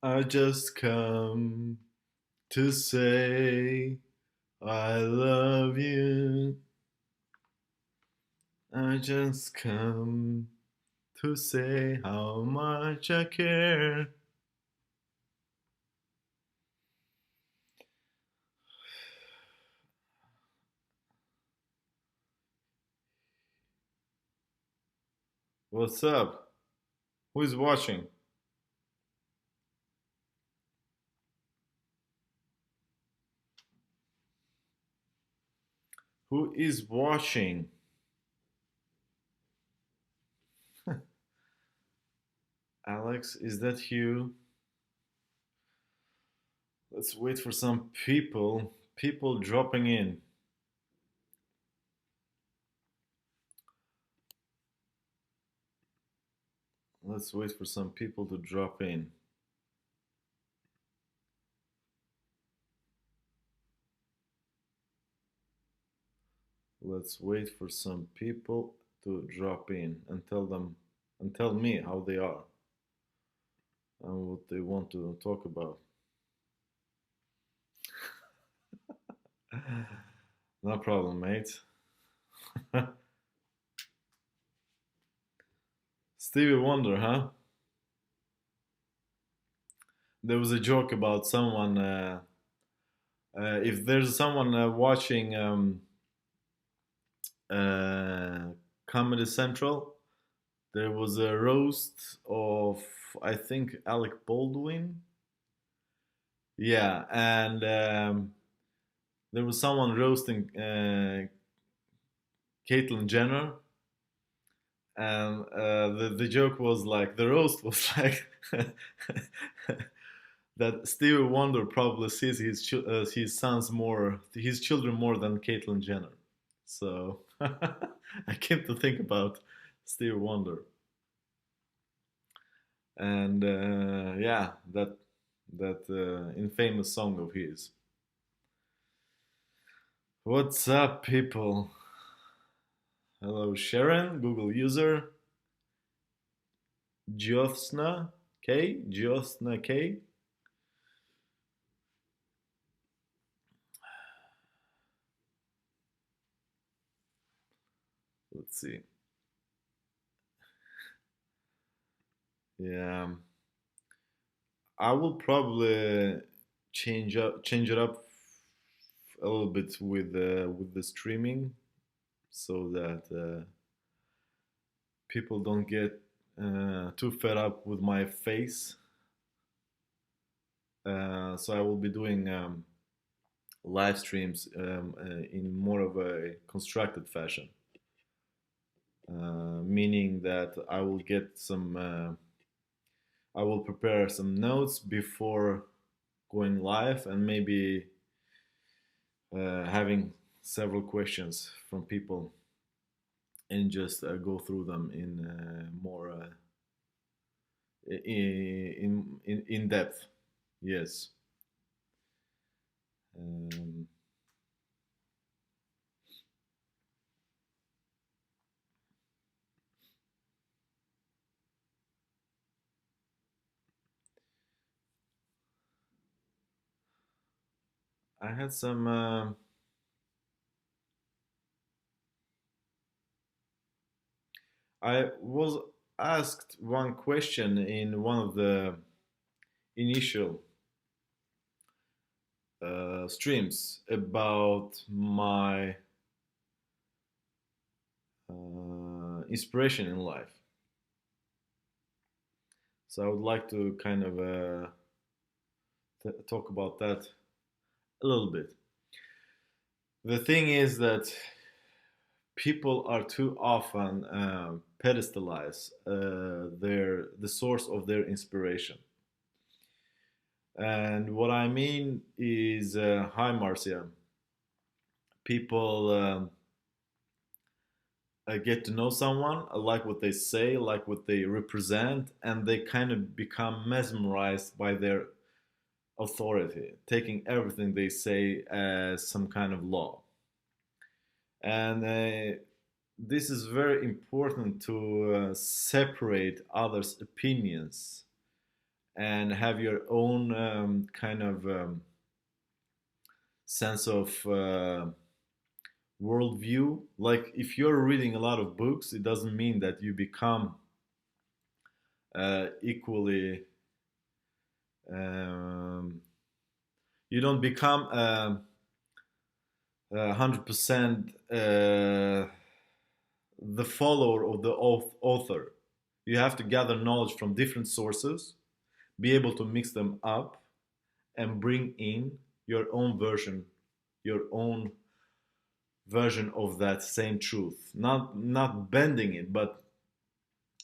I just come to say I love you. I just come to say how much I care. What's up? Who is watching? Who is watching? Alex, is that you? Let's wait for some people. People dropping in. Let's wait for some people to drop in. Let's wait for some people to drop in and tell them and tell me how they are and what they want to talk about. No problem, mate. Stevie Wonder, huh? There was a joke about someone. If there's someone watching uh, Comedy Central, there was a roast of, I think, Alec Baldwin. Yeah, and there was someone roasting Caitlyn Jenner, and the joke was like the roast was like that Stevie Wonder probably sees his sons more, his children more than Caitlyn Jenner. So I came to think about Stevie Wonder, and yeah, that infamous song of his. What's up, people? Hello, Sharon, Google user. Jyotsna K. Let's see. Yeah, I will probably change it up a little bit with the streaming, so that people don't get too fed up with my face. So I will be doing live streams in more of a constructed fashion, meaning that I will prepare some notes before going live, and maybe having several questions from people, and just go through them in more in depth. Yes. Um, I had some. I was asked one question in one of the initial streams about my inspiration in life. So I would like to kind of talk about that a little bit. The thing is that people are too often pedestalize the source of their inspiration. And what I mean is, hi Marcia, people get to know someone, like what they say, like what they represent, and they kind of become mesmerized by their authority, taking everything they say as some kind of law. And this is very important to separate others' opinions and have your own kind of sense of worldview. Like if you're reading a lot of books, it doesn't mean that you become equally. Um, you don't become 100% the follower of the author. You have to gather knowledge from different sources, be able to mix them up, and bring in your own version, your own version of that same truth. Not bending it, but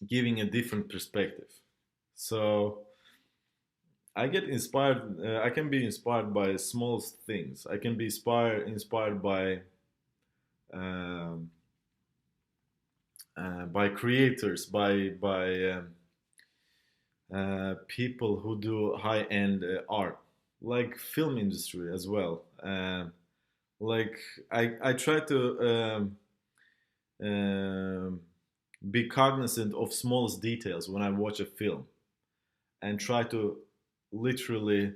giving a different perspective. So I get inspired. I can be inspired by small things. I can be inspired um, by creators, by people who do high end art, like film industry as well. Like I try to um, be cognizant of smallest details when I watch a film, and try to literally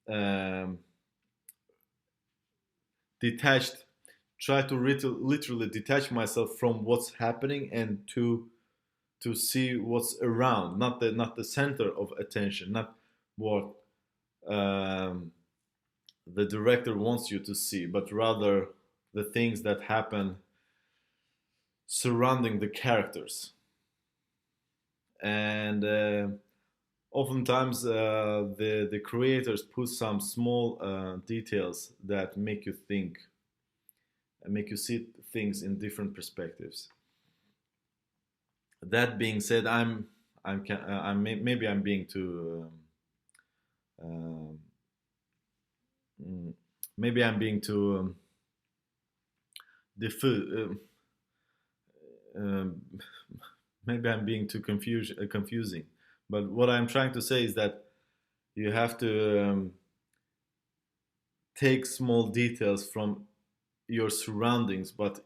um, detached try to literally detach myself from what's happening, and to see what's around, not the center of attention, not what um, the director wants you to see, but rather the things that happen surrounding the characters. And oftentimes the creators put some small details that make you think and make you see things in different perspectives. That being said, maybe I'm being too um, mm, maybe I'm being too diffu- um, maybe I'm being too confusing. But what I'm trying to say is that you have to take small details from your surroundings, but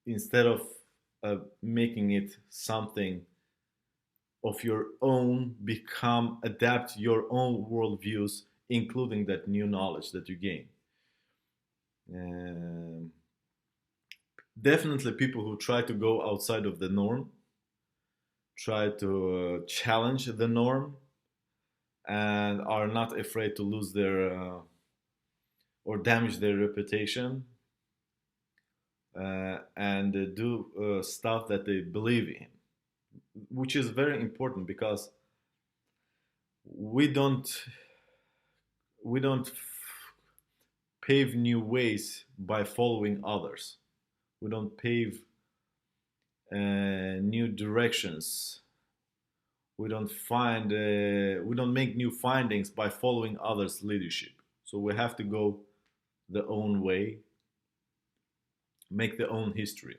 instead of making it something of your own, adapt your own worldviews, including that new knowledge that you gain. Um, Definitely, people who try to go outside of the norm, try to challenge the norm, and are not afraid to lose their or damage their reputation, and do stuff that they believe in, which is very important because we don't we don't pave new ways by following others. We don't pave new directions. We don't make new findings by following others' leadership. So we have to go the own way, make the own history.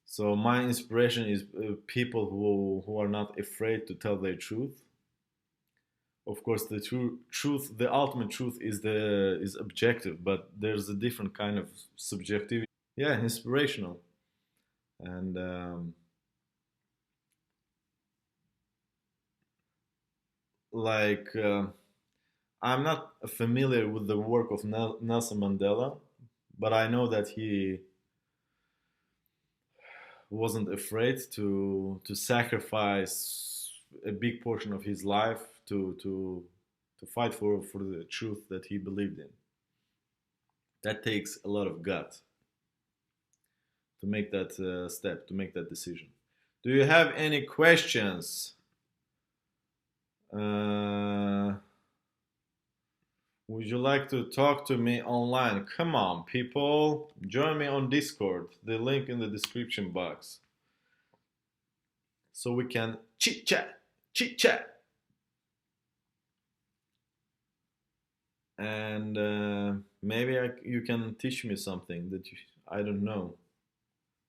So my inspiration is people who are not afraid to tell their truth. Of course, the truth, the ultimate truth is objective, but there's a different kind of subjectivity. Yeah, inspirational, and like I'm not familiar with the work of Nelson Mandela, but I know that he wasn't afraid to sacrifice a big portion of his life to fight for the truth that he believed in. That takes a lot of gut to make that step, to make that decision. Do you have any questions? Uh, would you like to talk to me online? Come on, people. Join me on Discord. The link in the description box. So we can chit chat, chit chat. And maybe you can teach me something that I don't know.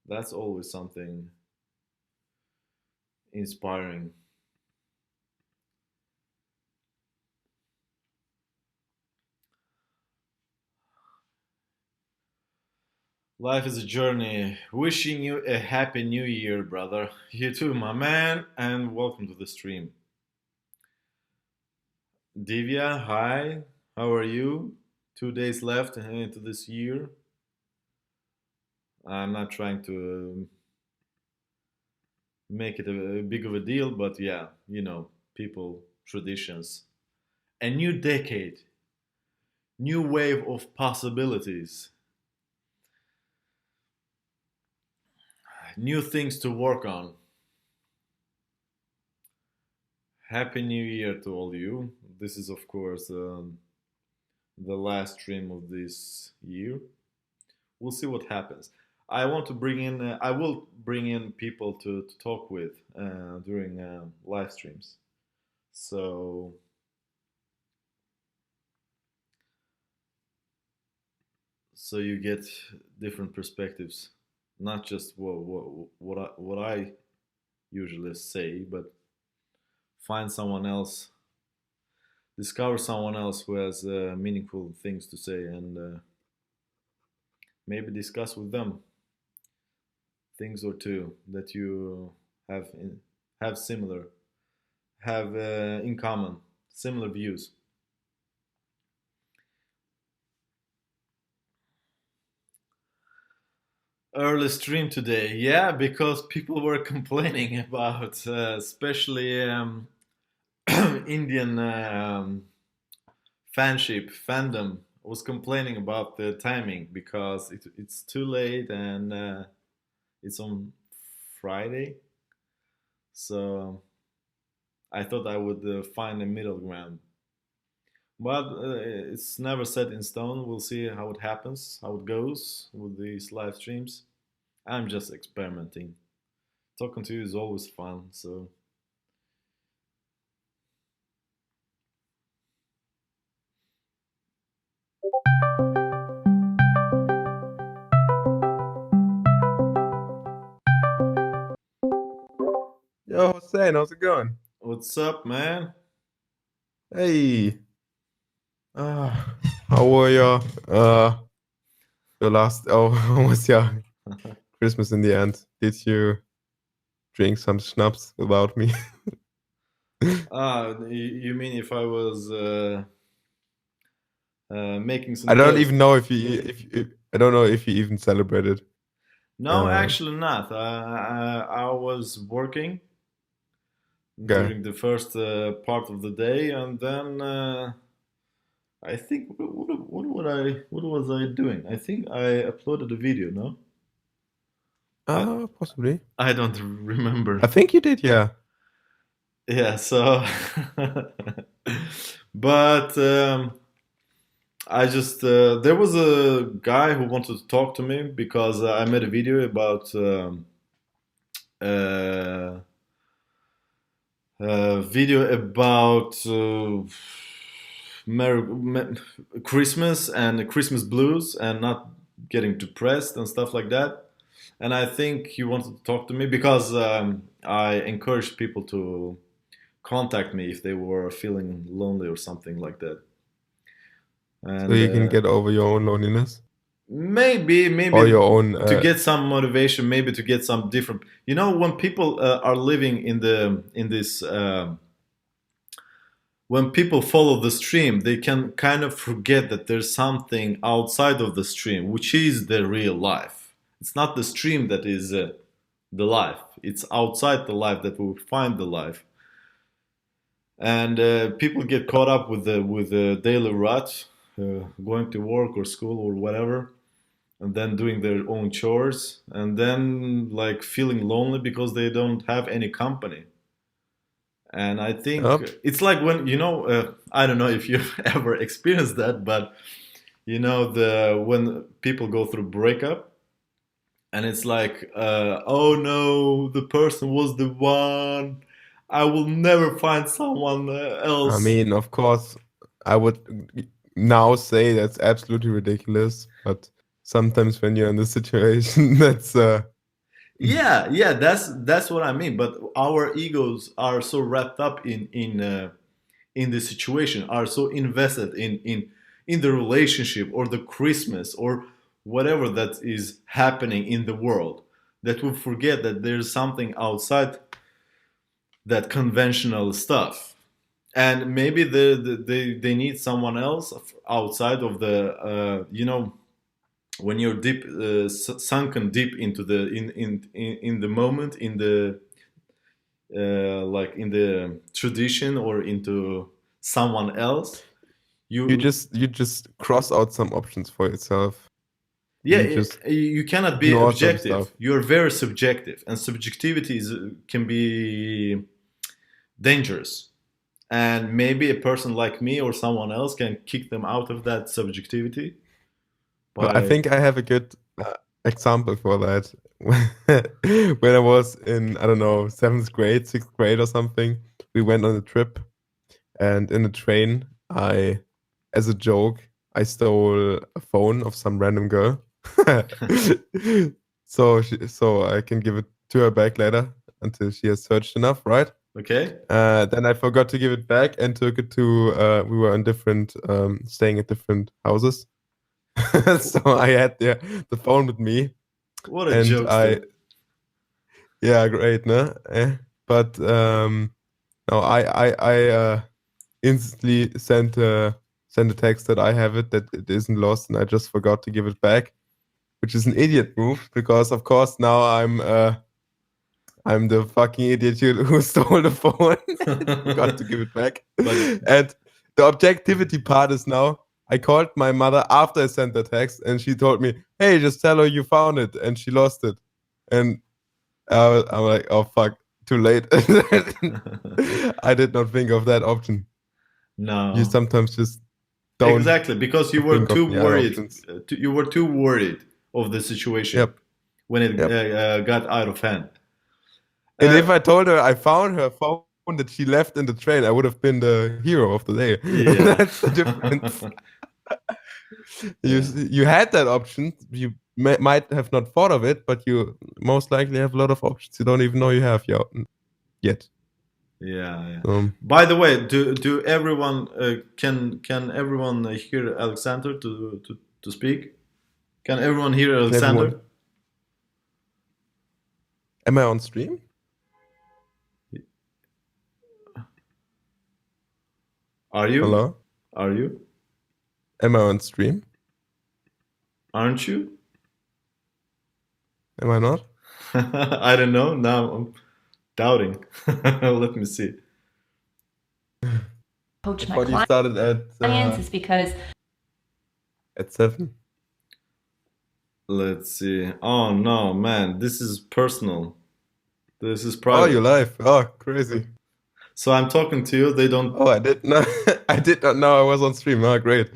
That's always something inspiring. Life is a journey. Wishing you a happy new year, brother. You too, my man, and welcome to the stream. Divya, hi. How are you? 2 days left into this year. I'm not trying to make it a big of a deal, but yeah, people, traditions. A new decade, new wave of possibilities, new things to work on. Happy New Year to all you. This is, of course, the last stream of this year. We'll see what happens. I want to bring in. I will bring in people to talk with during live streams. So you get different perspectives, not just what I usually say, but find someone else, discover someone else who has meaningful things to say, and maybe discuss with them things or two that you have have similar, have in common, similar views. Early stream today, yeah, because people were complaining about, especially Indian fanship fandom was complaining about the timing because it's too late and it's on Friday. So I thought I would find a middle ground. But it's never set in stone. We'll see how it happens, how it goes with these live streams. I'm just experimenting. Talking to you is always fun. So, Yo, Hussein, how's it going? what's up, man? Hey, how were your last, oh, how was your Christmas in the end? Did you drink some schnapps without me? You mean if I was making I some don't toast? even know if I don't know if you even celebrated. No, Uh, actually not. I was working okay. during the first part of the day, and then I think what was I doing? I think I uploaded a video. No, I Possibly. I don't remember. I think you did, yeah. Yeah, so but I just there was a guy who wanted to talk to me because I made a video about uh, video about Christmas and Christmas blues and not getting depressed and stuff like that. And I think he wanted to talk to me because I encouraged people to contact me if they were feeling lonely or something like that. So And you can get over your own loneliness or maybe your own. to get some motivation, maybe to get some different. When people are living in this. When people follow the stream, they can kind of forget that there's something outside of the stream, which is the real life. It's not the stream that is the life. It's outside the life that we find the life. And people get caught up with the daily rut, going to work or school or whatever, and then doing their own chores, and then like feeling lonely because they don't have any company. And I think Up. it's like when I don't know if you've ever experienced that, but the when people go through breakup, and it's like, oh no, the person was the one. I will never find someone I else. mean, of course, I would now say that's absolutely ridiculous, but sometimes when you're in this situation, that's Yeah, yeah, that's what I mean. But our egos are so wrapped up in the situation, are so invested in the relationship or the Christmas or whatever that is happening in the world, that we forget that there's something outside that conventional stuff. and maybe they need someone else outside of the when you're deep sunken deep into the in the moment, in the like in the tradition, or into someone else. You You just cross out some options for yourself. Yeah, You just you cannot be ignore some objective. stuff. You're very subjective, and subjectivity can be dangerous. And maybe a person like me or someone else can kick them out of that subjectivity Well, I by. think I have a good example for that. When I was in, I don't know, seventh grade, sixth grade or something, we went on a trip, and in the train, as a joke, I stole a phone of some random girl. So I can give it to her back later until she has searched enough, right? Okay. Then I forgot to give it back and took it to. We were in different, staying at different houses. So I had the phone with me, What a and jokester. yeah, great, no? But no, instantly sent a text that I have it, that it isn't lost, and I just forgot to give it back, which is an idiot move because of course now I'm the fucking idiot who stole the phone and forgot to give it back. But And the objectivity part is now I called my mother after I sent the text, and she told me, "Hey, just tell her you found it," and she lost it. And I'm like, "Oh fuck, too late." I did not think of that option. You no. sometimes just don't Exactly, because you were think of too the other worried. options. You were too worried of the situation Yep, when it yep. got out of hand. And if Uh, I told her I found her phone that she left in the train, I would have been the hero of the day. yeah. That's the difference. You Yeah. you had that option. You might have not thought of it, but you most likely have a lot of options you don't even know you have yet. Yeah, yeah. Um, By the way, do everyone can everyone hear Alexander to speak? Can everyone hear can everyone? Alexander? Am I on stream? Are you? Hello? Are you? Am I on stream? Aren't you? Am I not? I don't know. Now I'm doubting. Let me see. I Coach my thought you started clients is because at 7. Let's see. Oh no, man, this is personal. This is Oh, you're private. live. Oh, crazy. So I'm talking to you. They don't. Oh, I did not. I did not know I was on stream. Oh, great.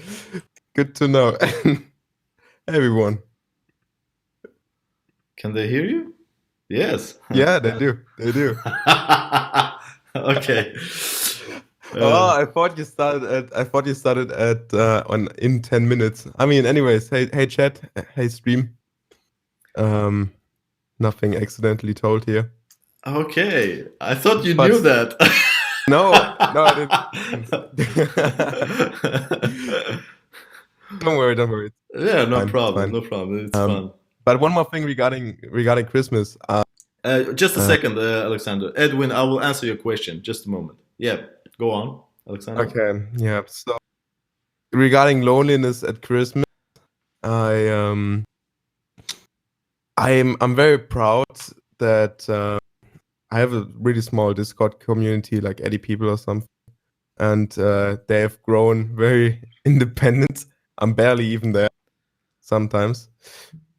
Good to know. Everyone. Can they hear you? Yes. Yeah, they do. They do. Okay. Oh, Uh, I thought you started at on in 10 minutes. I mean, anyways, hey chat, hey stream. Um, nothing accidentally told here. okay. I thought you knew But that. no, I didn't. Don't worry. Yeah, no It's problem. fine. No problem. It's fun. But one more thing regarding Christmas. Just a Uh, second, Alexander. Edwin, I will answer your question. Just a moment. Yeah, go on, Alexander. okay, yeah. So regarding loneliness at Christmas, I I'm very proud that I have a really small Discord community, like 80 people or something, and they have grown very independent. I'm barely even there sometimes.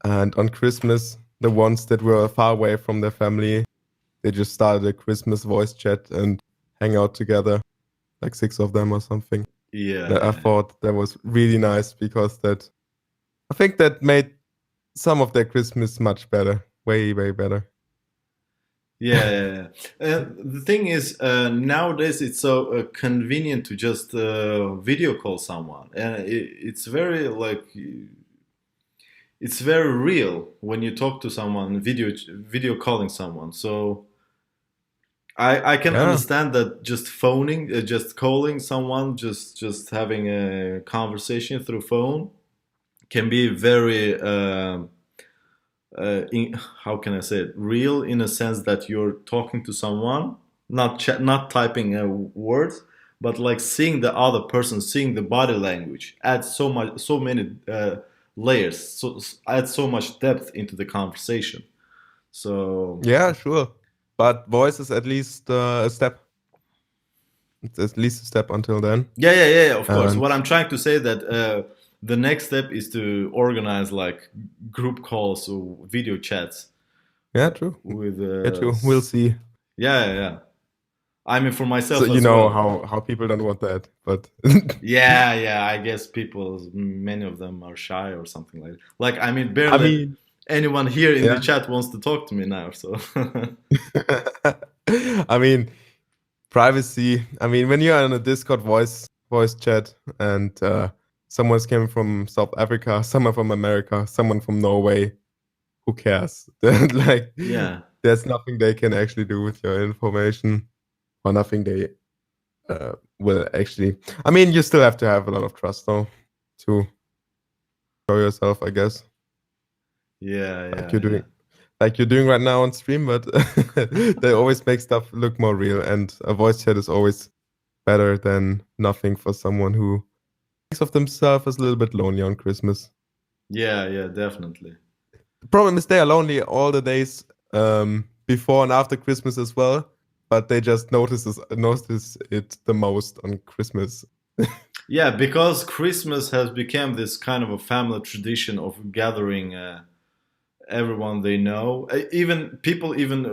And on Christmas, the ones that were far away from their family, they just started a Christmas voice chat and hang out together, like 6 of them or something. Yeah, That I yeah. thought that was really nice because I think that made some of their Christmas much better, way better. Yeah, yeah, yeah. The thing is, nowadays it's so convenient to just video call someone, and it's very like it's very real when you talk to someone video calling someone. So I can Yeah, understand that just phoning, just calling someone, just having a conversation through phone can be very how can I say it, real, in a sense that you're talking to someone, not typing words, but like seeing the other person, seeing the body language adds so many layers, adds so much depth into the conversation. So Yeah, sure. But voice is at least a step. It's at least a step until then. yeah, of course. And What I'm trying to say that the next step is to organize like group calls or video chats yeah, true. with Yeah, true. We'll see. yeah. I mean, for So myself you as know well. how people don't want that, but Yeah. I guess people, many of them are shy or something like that. Like, I mean, I barely mean, anyone here in the yeah. chat wants to talk to me now. So I mean, privacy. I mean, when you're in a Discord voice chat and someone's coming from South Africa, someone from America, someone from Norway, who cares? Like, yeah, there's nothing they can actually do with your information, or nothing they will actually. I mean, you still have to have a lot of trust, though, to show yourself, I guess, like you're yeah. doing, like you're doing right now on stream. But they always make stuff look more real, and a voice chat is always better than nothing for someone who thinks of themselves as a little bit lonely on Christmas. Yeah, definitely. The problem is they are lonely all the days before and after Christmas as well, but they just notice it the most on Christmas. Yeah, because Christmas has become this kind of a family tradition of gathering everyone they know, even people even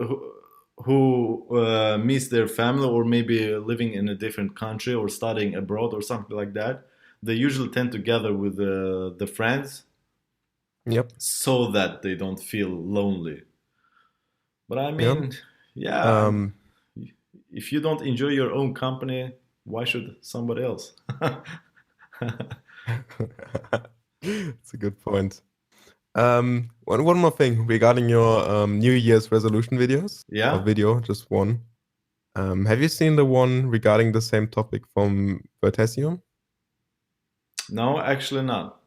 who miss their family or maybe living in a different country or studying abroad or something like that. They usually tend to gather with the friends Yep. so that they don't feel lonely. But I Yeah. mean, yeah, Um, if you don't enjoy your own company, why should somebody else? it's a good point. One more thing regarding your New Year's resolution videos or Yeah? video, just one. Have you seen the one regarding the same topic from Vertesium? No, actually not.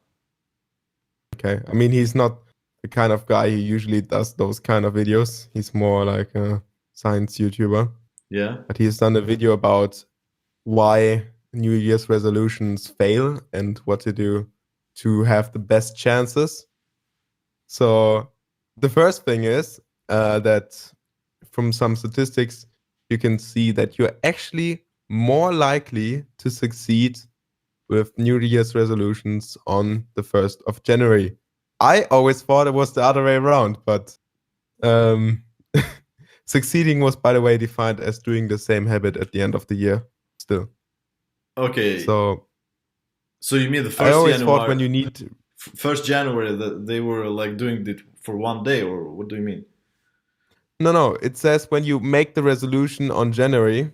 Okay. I mean, he's not the kind of guy who usually does those kind of videos. He's more like a science YouTuber. Yeah? But he's done a video about why New Year's resolutions fail and what to do to have the best chances. So the first thing is that from some statistics, you can see that you're actually more likely to succeed with New Year's resolutions on the 1st of January. I always thought it was the other way around, but um, succeeding was, by the way, defined as doing the same habit at the end of the year still. Okay. So So you mean the I first always thought January, when you need, 1st January that they were like doing it for one day, or what do you mean? no, it says when you make the resolution on January,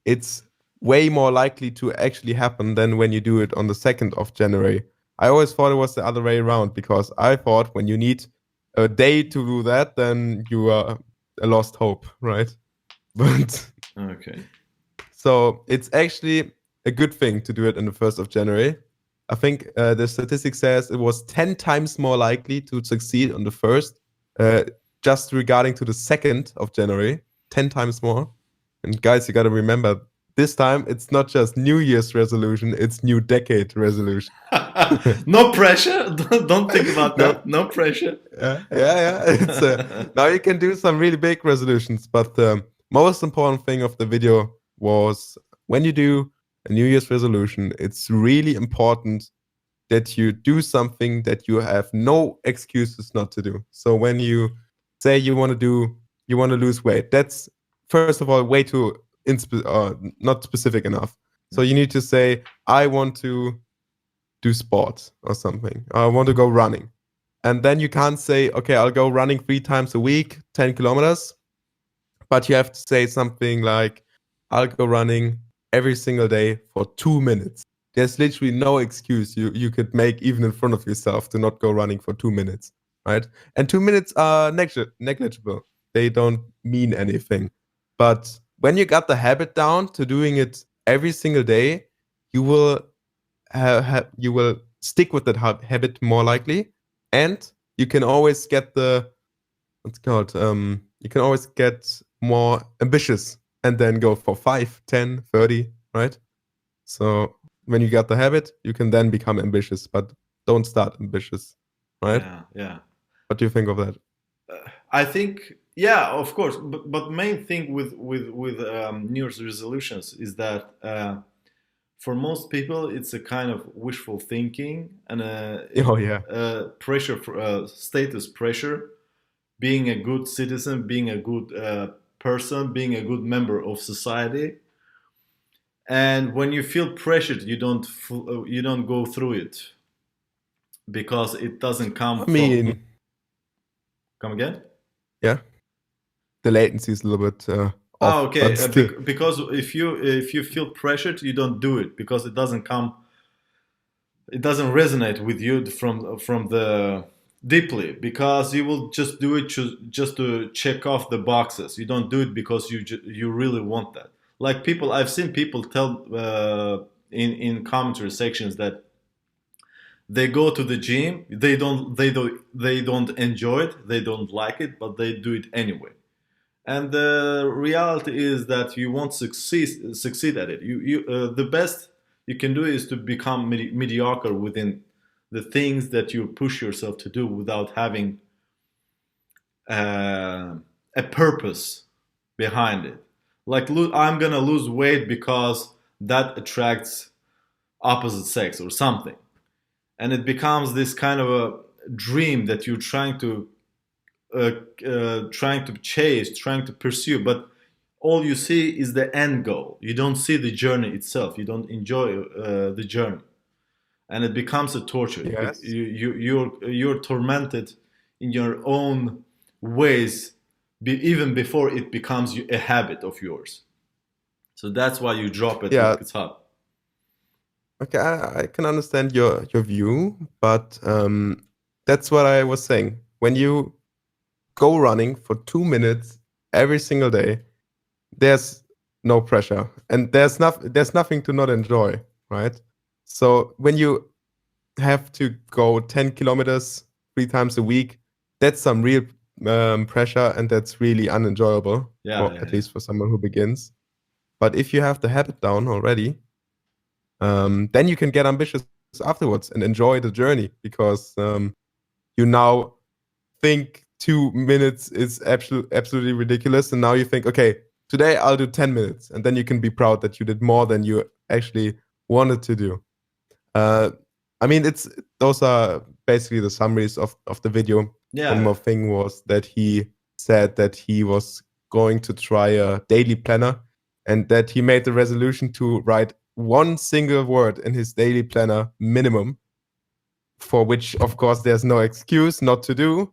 it's way more likely to actually happen than when you do it on the 2nd of January. I always thought it was the other way around because I thought when you need a day to do that, then you are a lost hope, right? But Okay. so it's actually a good thing to do it on the 1st of January. I think the statistic says it was 10 times more likely to succeed on the 1st, uh, just regarding to the 2nd of January, 10 times more. And guys, you got to remember, this time it's not just New Year's resolution, it's New Decade resolution. No pressure. Don't think about No, that. No pressure. yeah. It's now you can do some really big resolutions, but the most important thing of the video was when you do a New Year's resolution, it's really important that you do something that you have no excuses not to do. So when you say you want to lose weight, that's first of all way too not specific enough. So you need to say, I want to do sports or something. I want to go running. And then you can't say, okay, I'll go running 3 times a week, 10 kilometers. But you have to say something like, I'll go running every single day for 2 minutes. There's literally no excuse you could make even in front of yourself to not go running for 2 minutes, right? And 2 minutes are negligible. They don't mean anything. But when you got the habit down to doing it every single day, you will you will stick with that habit more likely, and you can always get the what's it called you can always get more ambitious and then go for 5, 10, 30, right? So when you got the habit, you can then become ambitious, but don't start ambitious, right? Yeah, yeah. What do you think of that? I think, yeah, of course. But main thing with New Year's resolutions is that for most people, it's a kind of wishful thinking and Oh yeah, a pressure for status pressure, being a good citizen, being a good person, being a good member of society. And when you feel pressured, you don't go through it because it doesn't come I from. mean, Come again? yeah, the latency is a little bit Oh, off, okay. but still, Because if you feel pressured, you don't do it because it doesn't come. It doesn't resonate with you from the deeply because you will just do it just to check off the boxes. You don't do it because you really want that. Like people, I've seen people tell in commentary sections that they go to the gym, they don't enjoy it, they don't like it, but they do it anyway. And the reality is that you won't succeed at it. The best you can do is to become mediocre within the things that you push yourself to do without having uh, a purpose behind it. Like I'm gonna lose weight because that attracts opposite sex or something, and it becomes this kind of a dream that you're uh, trying to chase, trying to pursue, but all you see is the end goal. You don't see the journey itself. You don't enjoy the journey, and it becomes a torture. yes, You're tormented in your own ways, even before it becomes a habit of yours. So that's why you drop it yeah, like it's hot. okay, I can understand your view, but that's what I was saying. When you go running for 2 minutes every single day, there's no pressure and there's nothing to not enjoy, right? So when you have to go 10 kilometers 3 times a week, that's some real pressure and that's really unenjoyable, Yeah, for yeah, at yeah. least for someone who begins. But if you have the habit down already, then you can get ambitious afterwards and enjoy the journey because you now think 2 minutes is absolutely ridiculous, and now you think, okay, today I'll do 10 minutes, and then you can be proud that you did more than you actually wanted to do. Uh, I mean, it's those are basically the summaries of the video. One Yeah. more thing was that he said that he was going to try a daily planner, and that he made the resolution to write one single word in his daily planner minimum, for which, of course, there's no excuse not to do,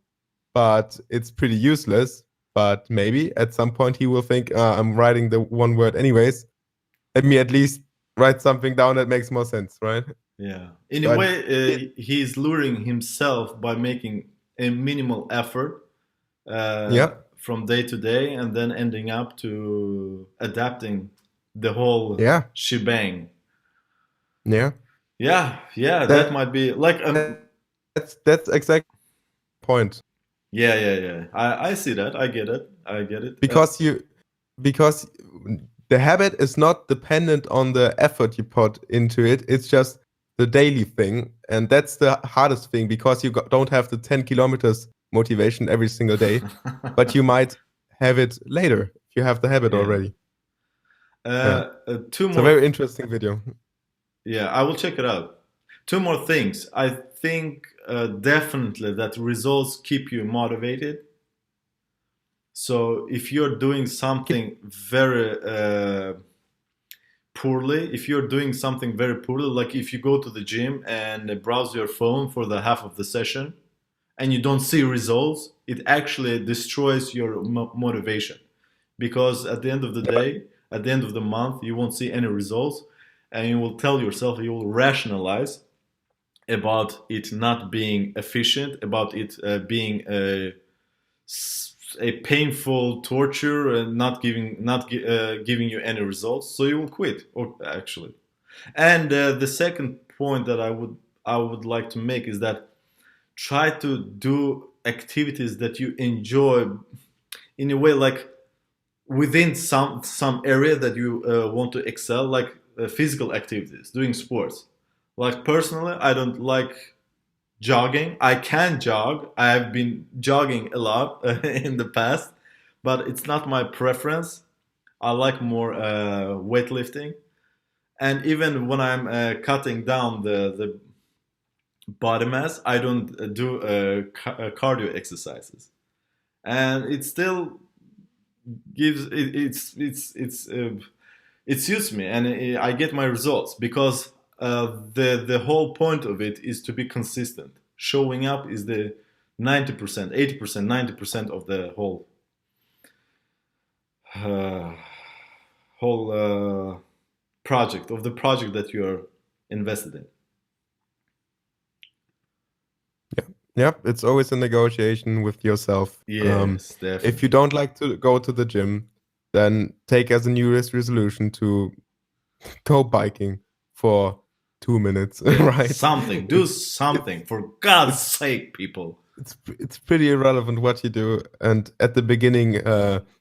but it's pretty useless. But maybe at some point he will think, I'm writing the one word anyways. Let me at least write something down that makes more sense, right? Yeah. In a So way, he's luring himself by making a minimal effort yeah, from day to day and then ending up to adapting the whole yeah, shebang. yeah. Yeah, yeah, that That, might be like that's exactly the point. yeah, yeah, yeah. I see that. I get it. I get it. Because the habit is not dependent on the effort you put into it. It's just the daily thing, and that's the hardest thing because you don't have the 10 kilometers motivation every single day, but you might have it later if you have the habit Yeah. already. Yeah, Two it's a more. very interesting video. Yeah, I will check it out. Two more things. I think definitely that results keep you motivated. So if you're doing Keep, something very poorly, if you're doing something very poorly, like if you go to the gym and browse your phone for the half of the session and you don't see results, it actually destroys your motivation because at the end of the day, at the end of the month, you won't see any results, and you will tell yourself, you will rationalize about it not being efficient, about it being a painful torture and not giving you any results. So you will quit, or actually. And the second point that I would like to make is that try to do activities that you enjoy in a way, like within some area that you want to excel. Like physical activities, doing sports. Like personally, I don't like jogging. I can jog. I have been jogging a lot in the past, but it's not my preference. I like more weightlifting. And even when I'm cutting down the body mass, I don't do cardio exercises, and it still gives it suits me, and I get my results because the whole point of it is to be consistent. Showing up is the 90%, 80%, 90% of the uh, whole project of the project that you are invested in. Yeah. Yep, it's always a negotiation with yourself. Yes, If you definitely. don't like to go to the gym, then take as a New Year's resolution to go biking for 2 minutes, Yeah, right? something. Do It's something for God's it's sake, people. it's pretty irrelevant what you do, and at the beginning,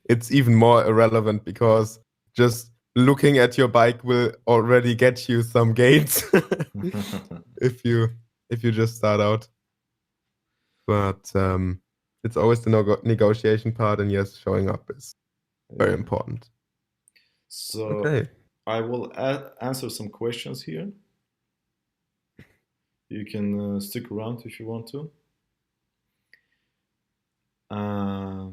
it's even more irrelevant because just looking at your bike will already get you some gains if you just start out. But it's always the negotiation part, and yes, showing up is very Yeah. important. So Okay. I will answer some questions here. You can stick around if you want to. Uh,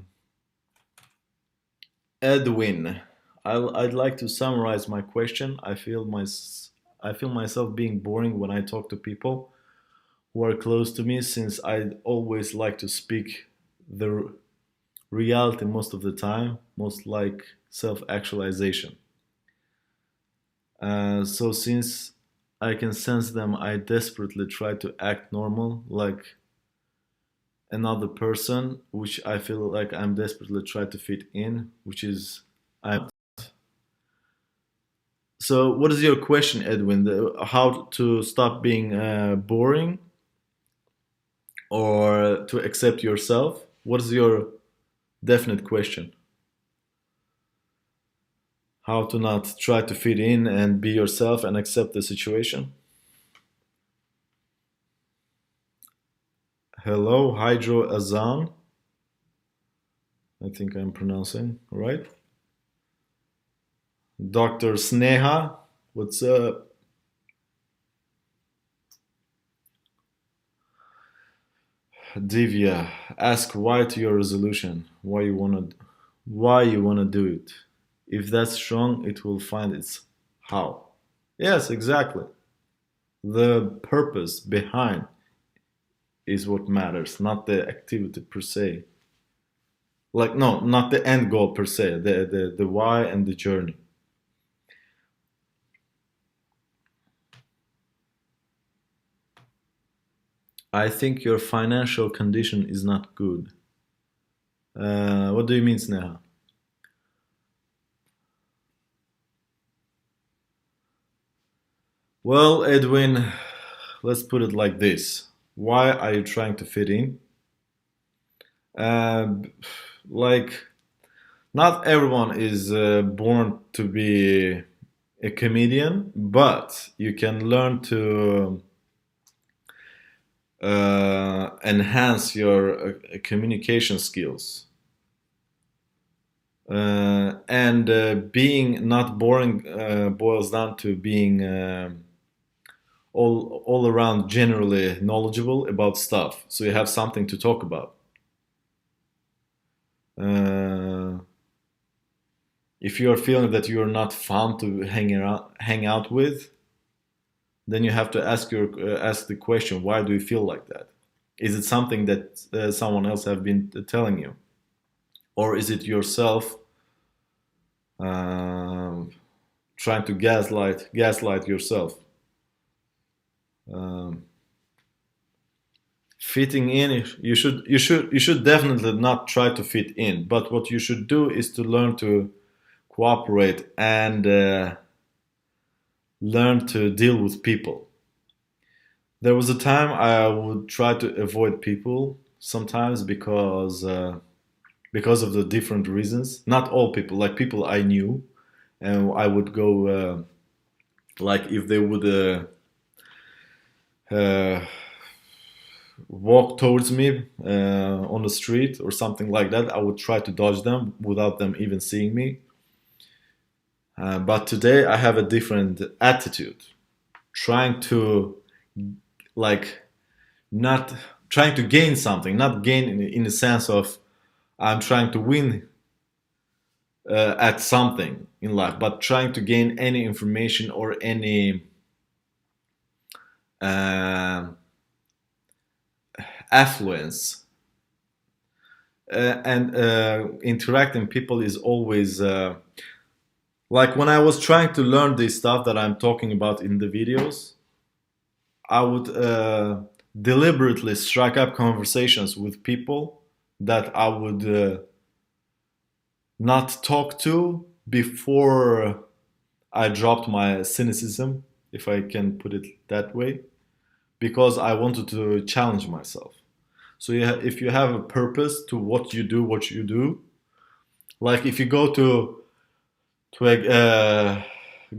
Edwin, I'd like to summarize my question. I feel myself being boring when I talk to people who are close to me, since I always like to speak the reality most of the time, most like self-actualization. So since I can sense them, I desperately try to act normal, like another person, which I feel like I'm desperately trying to fit in, which is I'm. So, what is your question, Edwin? How to stop being boring or to accept yourself? What is your definite question? How to not try to fit in and be yourself and accept the situation? Hello, Hydro Azan. I think I'm pronouncing right. Dr. Sneha, what's up? Divya, ask why to your resolution. Why you wanna do it. If that's strong, it will find its how. Yes, exactly. The purpose behind is what matters, not the activity per se. Like no, not the end goal per se. The why and the journey. I think your financial condition is not good. What do you mean, Sneha? Well, Edwin, let's put it like this. Why are you trying to fit in? Uh, like, not everyone is born to be a comedian, but you can learn to enhance your communication skills. And being not boring boils down to being all around generally knowledgeable about stuff, so you have something to talk about. Uh, if you are feeling that you are not fun to hang out with, then you have to ask the question, why do you feel like that? Is it something that someone else have been telling you, or is it yourself um, trying to gaslight yourself? Um, Fitting in, you should definitely not try to fit in, but what you should do is to learn to cooperate and learn to deal with people. There was a time I would try to avoid people sometimes because of the different reasons. Not all people, like people I knew, and I would go Like if they would uh, walk towards me on the street or something like that, I would try to dodge them without them even seeing me. But today I have a different attitude, trying to like not trying to gain something, not gain in the sense of I'm trying to win at something in life, but trying to gain any information or any uh, affluence. And interacting people is always like when I was trying to learn this stuff that I'm talking about in the videos, I would deliberately strike up conversations with people that I would not talk to before I dropped my cynicism, if I can put it that way, because I wanted to challenge myself. So if you have a purpose to what you do, like if you go to a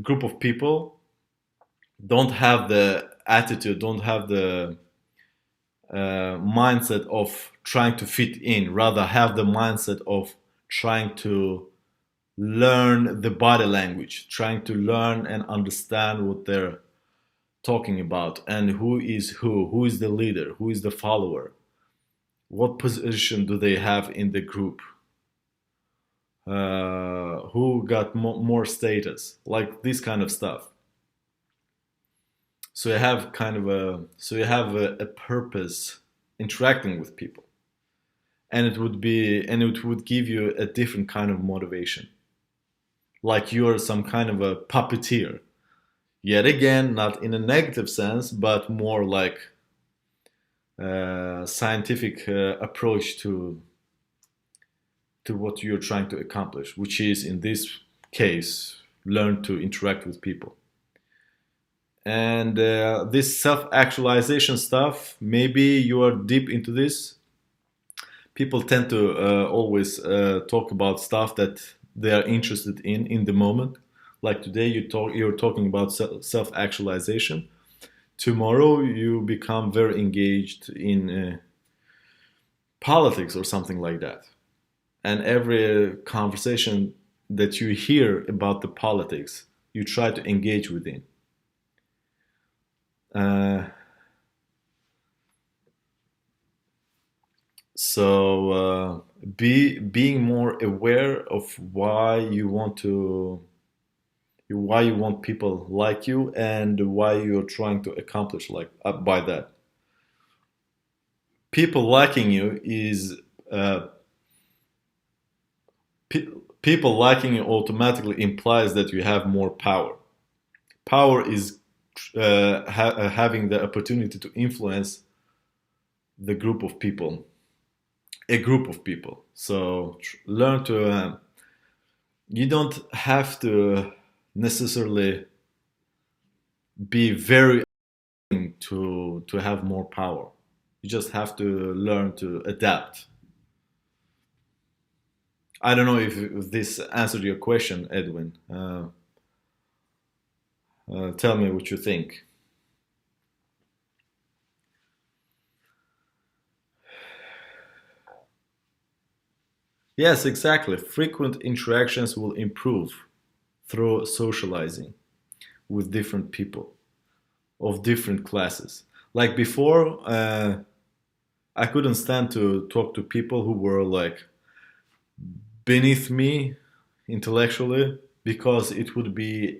group of people, don't have the attitude, don't have the mindset of trying to fit in, rather have the mindset of trying to learn the body language, trying to learn and understand what they're talking about and who is the leader, who is the follower, what position do they have in the group, who got more status, like this kind of stuff. So you have a purpose interacting with people, and it would give you a different kind of motivation, like you're some kind of a puppeteer. Yet again, not in a negative sense, but more like a scientific approach to what you're trying to accomplish, which is in this case, learn to interact with people. And this self-actualization stuff, maybe you are deep into this. People tend to always talk about stuff that they are interested in the moment. Like today, you're talking about self-actualization. Tomorrow, you become very engaged in politics or something like that. And every conversation that you hear about the politics, you try to engage within. Uh, being more aware of why you want people like you and why you're trying to accomplish like by that. People liking you is uh, pe- people liking you automatically implies that you have more power. Power is having the opportunity to influence the group of people, a group of people. So learn to. You don't have to necessarily be very to have more power. You just have to learn to adapt. I don't know if this answered your question, Edwin. Tell me what you think. Yes, exactly. Frequent interactions will improve through socializing with different people of different classes. Like before, I couldn't stand to talk to people who were like beneath me intellectually because it would be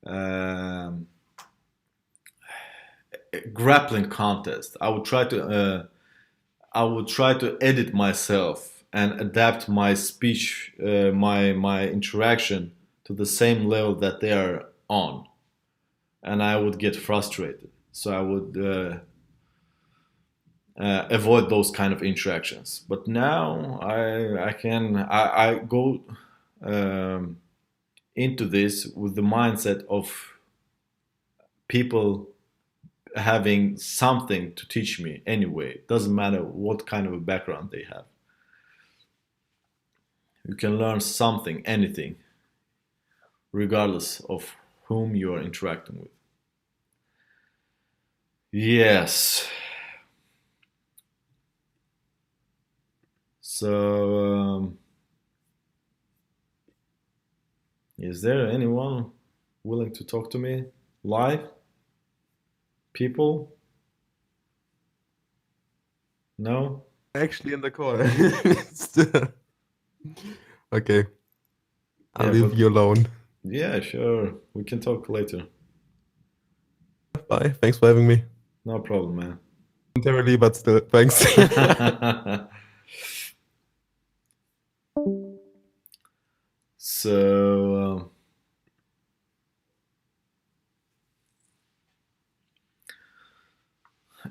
um, a grappling contest. I would try to edit myself and adapt my speech, my interaction to the same level that they are on, and I would get frustrated. So I would avoid those kind of interactions. But now I go um, into this with the mindset of people having something to teach me anyway. It doesn't matter what kind of a background they have. You can learn something, anything. regardless of whom you are interacting with. Yes. So, is there anyone willing to talk to me live? People? No? Actually, in the call. Okay, I'll Yeah, leave but you alone. yeah, sure. We can talk later. Bye. Thanks for having me. No problem, man. Momentarily, but still, thanks. So,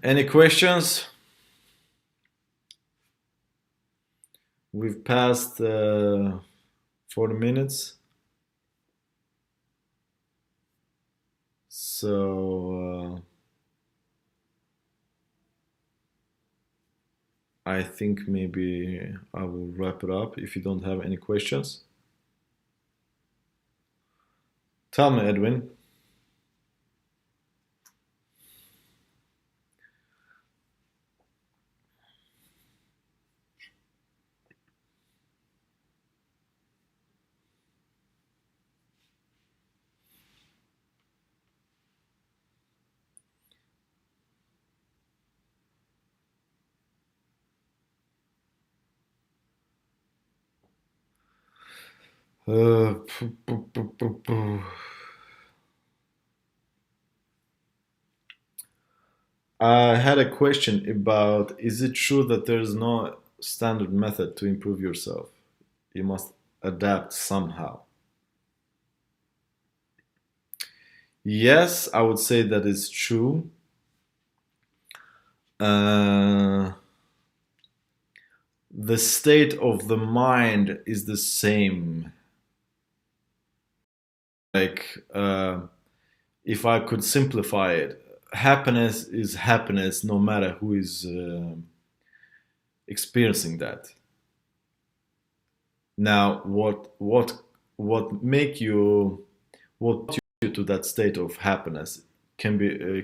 any questions? We've passed 40 minutes. So, I think maybe I will wrap it up if you don't have any questions. Tell me, Edwin. Uh, I had a question about, is it true that there is no standard method to improve yourself? You must adapt somehow. Yes, I would say that is true. Uh, the state of the mind is the same. Like, if I could simplify it, happiness is happiness no matter who is experiencing that. Now, what make you what you to that state of happiness can be